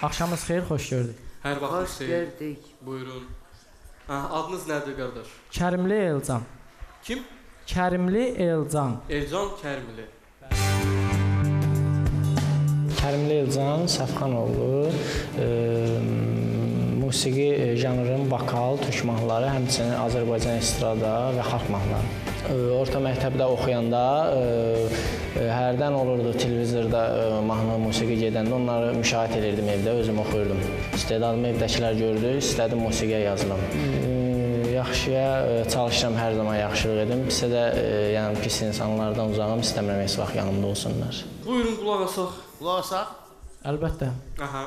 Axşamınız xeyir, xoş gördük. Hər vaxt Hoş xeyir. gördük. Buyurun. Adınız nədir qardaş? Kərimli Elcan. Kim? Kərimli Elcan. Elcan Kərmili. Kərimli Elcan Səfxanoğlu. Musiqi janrının vokal, türk mahnıları, həmçinin Azərbaycan estrada və xalq mahnıları. Orta məktəbdə oxuyanda hərdən olurdu televizorda mahnı, musiqi gedəndə onları müşahidə edirdim evdə, özüm oxuyurdum. İstedadımı evdəkilər gördü, istədim musiqiyə yazılam. Yaxşıya çalışıram, hər zaman yaxşılıq edim. Pisə də yəni pis insanlardan uzağım, istəmirəm heç vaxt yanımda olsunlar. Buyurun qulaq asaq. Qulaq asaq. Əlbəttə. Aha.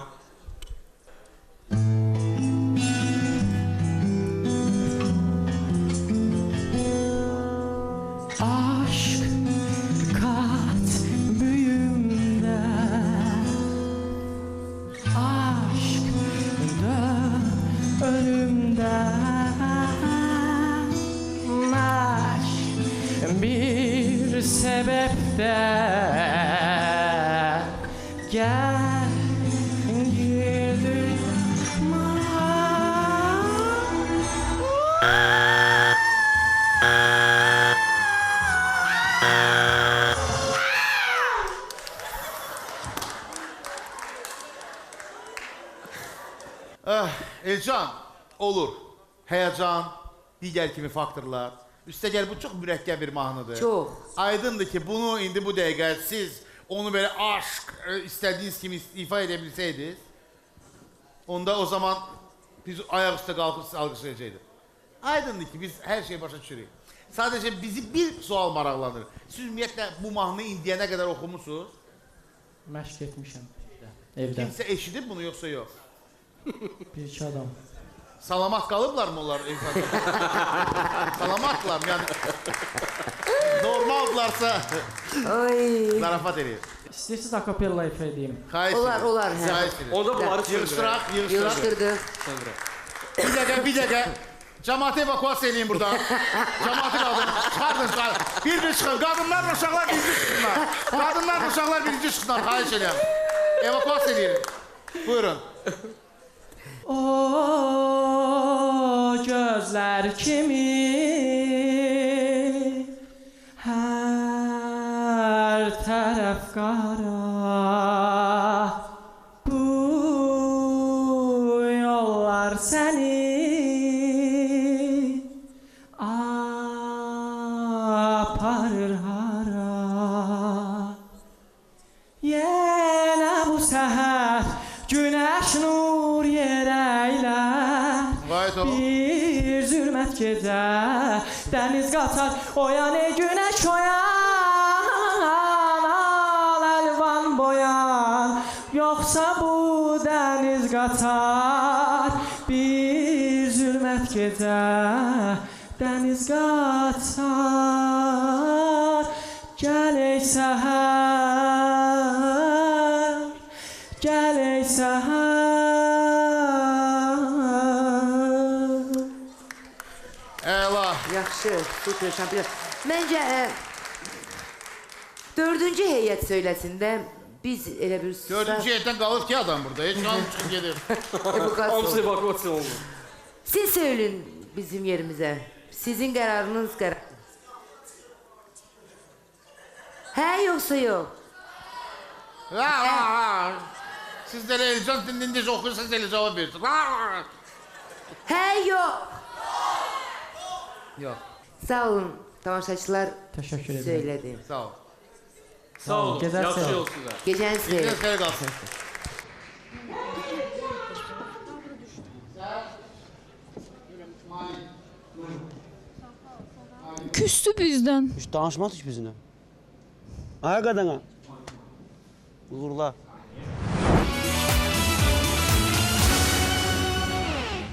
Aşk kat büyümde, aşk dön önümde, aşk bir sebepte gel girdi. Elcan, olur. Həyəcan, digər kimi faktorlar. Üstəgəl bu çox mürəkkəb bir mahnıdır. Çox. Aydındır ki, bunu indi bu dəqiqə siz onu belə aşk istədiyiniz kimi ifa edə bilsəydiniz, onda o zaman biz ayaq üstə qalxıb sizi alqışlayacaqdıq. Aydındır ki, biz hər şeyi başa düşürük. Sadəcə bizi bir sual maraqlanır. Siz ümumiyyətlə bu mahnını indiyə nə qədər oxumusunuz? Məşq etmişəm evdə. Kimsə eşidib bunu yoxsa yox? Bir-iki adam. Salamat qalıblar mı onlar insanlar? Salamatlar mı? Yəni normaldırlarsa Ay. zarafat edir. İstəyirsiniz akapella ifa edeyim. Xahiş Olar, edir. olar, hə. Xahiş edir. Onda bunları Yığışdıraq, yığışdıraq. Yığışdırdı. Bir dəqiqə. Cəmaatı evakuasiya edin buradan. Cəmaatı qaldırın. Çıxardın, çıxardın. Bir çıxın. Qadınlarla uşaqlar birinci çıxsınlar. Qadınlarla uşaqlar birinci çıxsınlar. Xahiş edirəm. Evakuasiya edin. Buyurun. O gözler kimi her taraf kara, bu yollar seni aparır hara. Yine bu seher güneş nur yereyler. Gayet olun. Bir zülmət gecə dəniz qatar, oyan ey günəş oyan, al əlvan boyan, yoxsa bu dəniz qatar. Bir zülmət gecə dəniz qatar, gəl ey səhər, gəl ey səhər. Əla. Yaxşı, super şampiyon. Məncə, dördüncü heyət söyləsində biz elə bir susaq. Dördüncü heyətdən qalır ki adam burada. Heç qalın çıxın gedir. Hamısı evakuasiya olunur. Siz söyleyin bizim yerimize. Sizin kararınız karar. He yoksa yok. Sizlərə Elcan dinliyiniz oxuyursanız elə cavab versin. He yok. Yox. Sağ olun tamaşaçılar. Təşəkkür edirəm. Söyledim. Sağ ol. Sağ olun. Gedər Yaxşı sağ ol. yol sizə. Geceniz Gecəniz xeyir. xeyir qalsın. Küstü bizden. Hiç danışmadı ki bizimle. Ay kadına. Uğurlar.